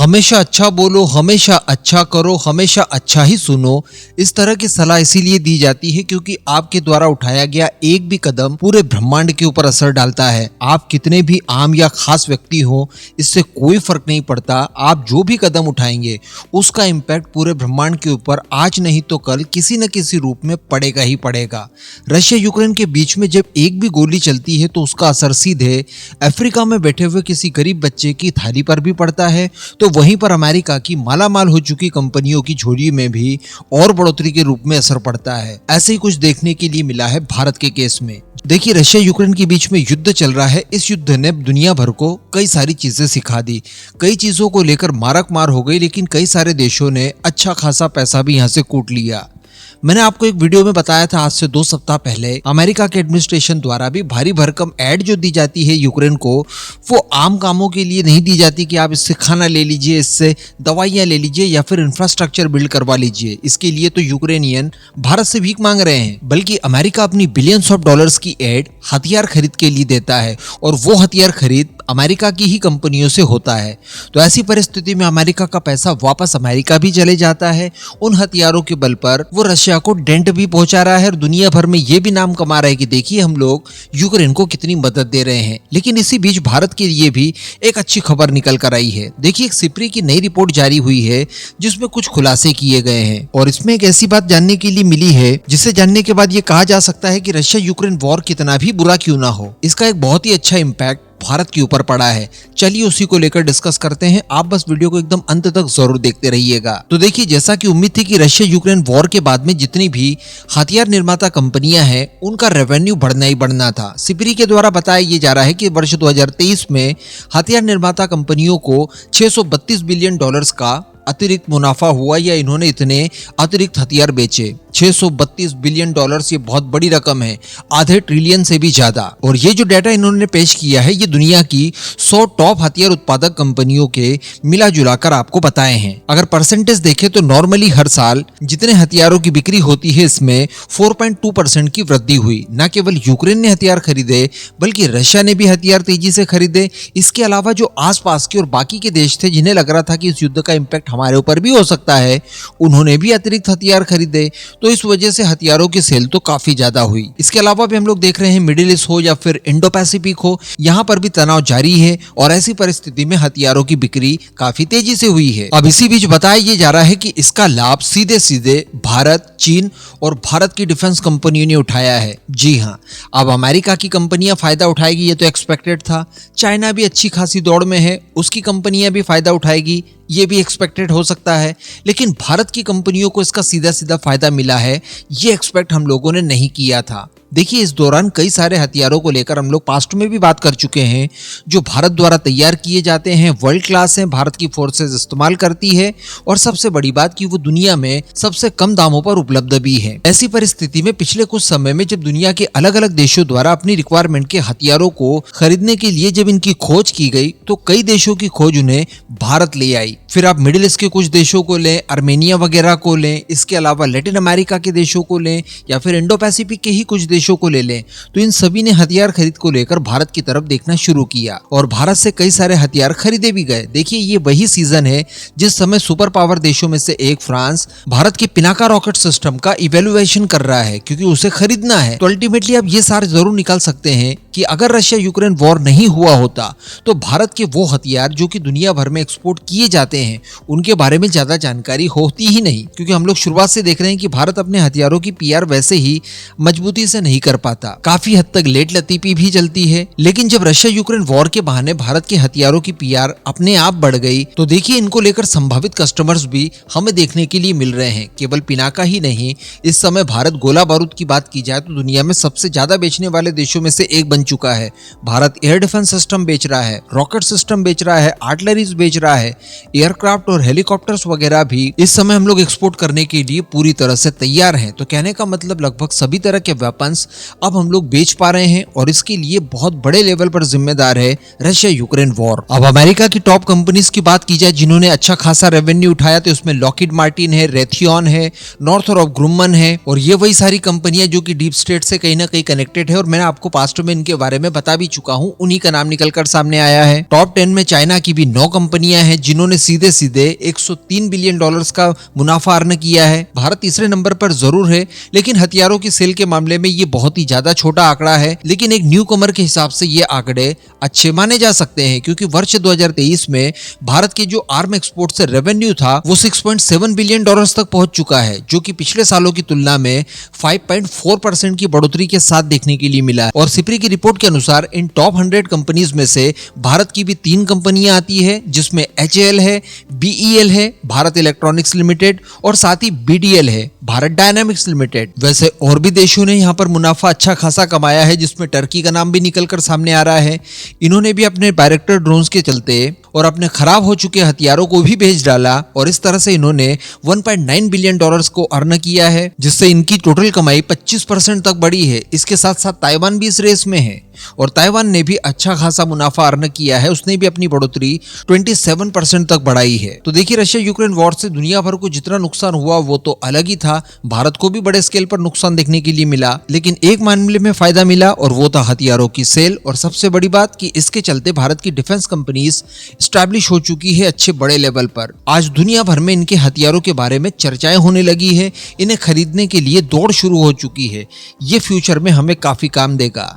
हमेशा अच्छा बोलो, हमेशा अच्छा करो, हमेशा अच्छा ही सुनो। इस तरह की सलाह इसीलिए दी जाती है क्योंकि आपके द्वारा उठाया गया एक भी कदम पूरे ब्रह्मांड के ऊपर असर डालता है। आप कितने भी आम या खास व्यक्ति हो, इससे कोई फर्क नहीं पड़ता। आप जो भी कदम उठाएंगे उसका इम्पैक्ट पूरे ब्रह्मांड के ऊपर आज नहीं तो कल किसी न किसी रूप में पड़ेगा ही पड़ेगा। रशिया यूक्रेन के बीच में जब एक भी गोली चलती है तो उसका असर सीधे अफ्रीका में बैठे हुए किसी गरीब बच्चे की थाली पर भी पड़ता है, तो वहीं पर अमेरिका की मालामाल हो चुकी कंपनियों की झोली में भी और बढ़ोतरी के रूप में असर पड़ता है। ऐसे ही कुछ देखने के लिए मिला है भारत के केस में। देखिए, रशिया यूक्रेन के बीच में युद्ध चल रहा है। इस युद्ध ने दुनिया भर को कई सारी चीजें सिखा दी। कई चीजों को लेकर मारक मार हो गई, लेकिन कई सारे देशों ने अच्छा खासा पैसा भी यहाँ से कूट लिया। मैंने आपको एक वीडियो में बताया था आज से 2 सप्ताह पहले, अमेरिका के एडमिनिस्ट्रेशन द्वारा भी भारी भरकम ऐड जो दी जाती है यूक्रेन को, वो आम कामों के लिए नहीं दी जाती कि आप इससे खाना ले लीजिए, इससे दवाइयां ले लीजिए या फिर इंफ्रास्ट्रक्चर बिल्ड करवा लीजिए। इसके लिए तो यूक्रेनियन भारत से भीख मांग रहे हैं, बल्कि अमेरिका अपनी बिलियंस ऑफ डॉलर्स की ऐड हथियार खरीद के लिए देता है और वो हथियार खरीद अमेरिका की ही कंपनियों से होता है। तो ऐसी परिस्थिति में अमेरिका का पैसा वापस अमेरिका भी चले जाता है। उन हथियारों के बल पर वो रशिया को डेंट भी पहुंचा रहा है और दुनिया भर में ये भी नाम कमा रहा है कि देखिए हम लोग यूक्रेन को कितनी मदद दे रहे हैं। लेकिन इसी बीच भारत के लिए भी एक अच्छी खबर निकल कर आई है। देखिए, एक सिप्री की नई रिपोर्ट जारी हुई है जिसमें कुछ खुलासे किए गए हैं और इसमें एक ऐसी बात जानने के लिए मिली है जिसे जानने के बाद ये कहा जा सकता है कि रशिया यूक्रेन वॉर कितना भी बुरा क्यों ना हो, इसका एक बहुत ही अच्छा इम्पैक्ट भारत के ऊपर पड़ा है। चलिए उसी को लेकर डिस्कस करते हैं। आप बस वीडियो को एकदम अंत तक जरूर देखते रहिएगा। तो देखिए, जैसा कि उम्मीद थी कि रशिया यूक्रेन वॉर के बाद में जितनी भी हथियार निर्माता कंपनियां हैं उनका रेवेन्यू बढ़ना ही बढ़ना था। सिप्री के द्वारा बताया ये जा रहा है कि वर्ष 2023 में हथियार निर्माता कंपनियों को $632 बिलियन का अतिरिक्त मुनाफा हुआ या इन्होंने इतने अतिरिक्त हथियार बेचे। $632 बिलियन ये बहुत बड़ी रकम है, आधे ट्रिलियन से भी ज्यादा। और ये जो डाटा इन्होंने पेश किया है ये दुनिया की 100 टॉप हथियार उत्पादक कंपनियों के मिला जुलाकर आपको बताए हैं। अगर परसेंटेज देखें तो नॉर्मली हर साल जितने हथियारों की बिक्री होती है इसमें 4.2% की वृद्धि हुई। न केवल यूक्रेन ने हथियार खरीदे बल्कि रशिया ने भी हथियार तेजी से खरीदे। इसके अलावा जो आसपास के और बाकी के देश थे जिन्हें लग रहा था कि इस युद्ध का इम्पैक्ट हमारे ऊपर भी हो सकता है, उन्होंने भी अतिरिक्त हथियार खरीदे। तो इस वजह से हथियारों की सेल तो काफी ज्यादा हुई। इसके अलावा भी हम लोग देख रहे हैं मिडिल ईस्ट हो या फिर इंडो पैसिफिक हो, यहाँ पर भी तनाव जारी है और ऐसी परिस्थिति में हथियारों की बिक्री काफी तेजी से हुई है। अब इसी बीच बताया ये जा रहा है कि इसका लाभ सीधे सीधे भारत, चीन और भारत की डिफेंस कंपनियों ने उठाया है। जी हाँ, अब अमेरिका की कंपनियां फायदा उठाएगी ये तो एक्सपेक्टेड था। चाइना भी अच्छी खासी दौड़ में है, उसकी कंपनियां भी फायदा उठाएगी ये भी एक्सपेक्टेड हो सकता है। लेकिन भारत की कंपनियों को इसका सीधा सीधा फायदा मिला है, ये एक्सपेक्ट हम लोगों ने नहीं किया था। देखिए, इस दौरान कई सारे हथियारों को लेकर हम लोग पास्ट में भी बात कर चुके हैं जो भारत द्वारा तैयार किए जाते हैं, वर्ल्ड क्लास हैं, भारत की फोर्सेस इस्तेमाल करती है और सबसे बड़ी बात कि वो दुनिया में सबसे कम दामों पर उपलब्ध भी है। ऐसी परिस्थिति में पिछले कुछ समय में जब दुनिया के अलग अलग देशों द्वारा अपनी रिक्वायरमेंट के हथियारों को खरीदने के लिए जब इनकी खोज की गई तो कई देशों की खोज उन्हें भारत ले आई। फिर आप मिडिल ईस्ट के कुछ देशों को लें, आर्मेनिया वगैरह को लें, इसके अलावा लैटिन अमेरिका के देशों को लें या फिर इंडो पैसिफिक के ही कुछ देशों को ले लें, तो इन सभी ने हथियार खरीद को लेकर भारत की तरफ देखना शुरू किया और भारत से कई सारे हथियार खरीदे भी गए। देखिए, ये वही सीजन है जिस समय सुपर पावर देशों में से एक फ्रांस भारत के पिनाका रॉकेट सिस्टम का इवैल्यूएशन कर रहा है क्योंकि उसे खरीदना है। तो अल्टीमेटली आप ये सार जरूर निकाल सकते हैं कि अगर रशिया यूक्रेन वॉर नहीं हुआ होता तो भारत के वो हथियार जो कि दुनिया भर में एक्सपोर्ट किए जाते हैं उनके बारे में ज्यादा जानकारी होती ही नहीं, क्योंकि हम लोग शुरुआत से देख रहे हैं कि भारत अपने हथियारों की पीआर वैसे ही मजबूती से नहीं कर पाता। काफी हद तक लेट लतीफी भी चलती है। लेकिन जब रशिया यूक्रेन वॉर के बहाने भारत के हथियारों की पीआर अपने आप बढ़ गई तो देखिए इनको लेकर संभावित कस्टमर्स भी हमें देखने के लिए मिल रहे हैं। केवल पिनाका ही नहीं, इस समय भारत गोला बारूद की बात की जाए तो दुनिया में सबसे ज्यादा बेचने वाले देशों में से एक बन चुका है। भारत एयर डिफेंस सिस्टम बेच रहा है, रॉकेट सिस्टम बेच रहा है, आर्टिलरीज बेच रहा है, एयरक्राफ्ट और हेलीकॉप्टर्स वगैरह भी इस समय हम लोग एक्सपोर्ट करने के लिए पूरी तरह से तैयार हैं। तो कहने का मतलब लगभग सभी तरह के वेपन्स वेपन्स अब हम लोग बेच पा रहे हैं और इसके लिए बहुत बड़े लेवल पर जिम्मेदार है रशिया यूक्रेन वॉर। अब अमेरिका की टॉप कंपनीज की बात की जाए जिन्होंने अच्छा खासा रेवेन्यू उठाया तो उसमें लॉकहीड मार्टिन है, रेथियन है, नॉर्थरॉप ग्रुमन है और ये वही सारी कंपनियां जो कि डीप स्टेट से कहीं ना कहीं कनेक्टेड है और मैंने आपको पास्ट में इनके बारे में बता भी चुका हूं, उन्हीं का नाम निकलकर सामने आया है। टॉप 10 में चाइना की भी 9 कंपनियां हैं जिन्होंने सीधे सीधे 103 बिलियन डॉलर्स का मुनाफा अर्न किया है। भारत तीसरे नंबर पर जरूर है लेकिन हथियारों की सेल के मामले में ये बहुत ही ज्यादा छोटा आंकड़ा है, लेकिन एक न्यू कमर के हिसाब से ये आंकड़े अच्छे माने जा सकते हैं क्योंकि वर्ष 2023 में भारत के जो आर्म एक्सपोर्ट से रेवेन्यू था वो 6.7 बिलियन डॉलर्स तक पहुंच चुका है जो कि पिछले सालों की तुलना में 5.4% की बढ़ोतरी के साथ देखने के लिए मिला है। और सिप्री की रिपोर्ट के अनुसार इन टॉप 100 कंपनीज में से भारत की भी 3 कंपनियां आती है जिसमें HAL है, BEL है, भारत इलेक्ट्रॉनिक्स लिमिटेड और साथ ही BDL है, भारत डायनामिक्स लिमिटेड। वैसे और भी देशों ने यहाँ पर मुनाफा अच्छा खासा कमाया है जिसमें टर्की का नाम भी निकलकर सामने आ रहा है। इन्होंने भी अपने बायरेक्टर ड्रोन्स के चलते और अपने खराब हो चुके हथियारों को भी भेज डाला और इस तरह से इन्होंने 1.9 बिलियन डॉलर्स को अर्न किया है जिससे इनकी टोटल कमाई 25% तक बढ़ी है। इसके साथ साथ ताइवान भी इस रेस में है और ताइवान ने भी अच्छा खासा मुनाफा अर्न किया है, उसने भी अपनी बढ़ोतरी 27% तक बढ़ाई है। तो देखिए रशिया यूक्रेन वॉर से दुनिया भर को जितना नुकसान हुआ वो तो अलग ही था, भारत को भी बड़े स्केल पर नुकसान देखने के लिए मिला, लेकिन एक मामले में फायदा मिला और वो था हथियारों की सेल। और सबसे बड़ी बात कि इसके चलते भारत की डिफेंस कंपनीज स्टैब्लिश हो चुकी है अच्छे बड़े लेवल पर। आज दुनिया भर में इनके हथियारों के बारे में चर्चाएं होने लगी है, इन्हें खरीदने के लिए दौड़ शुरू हो चुकी है। ये फ्यूचर में हमें काफी काम देगा।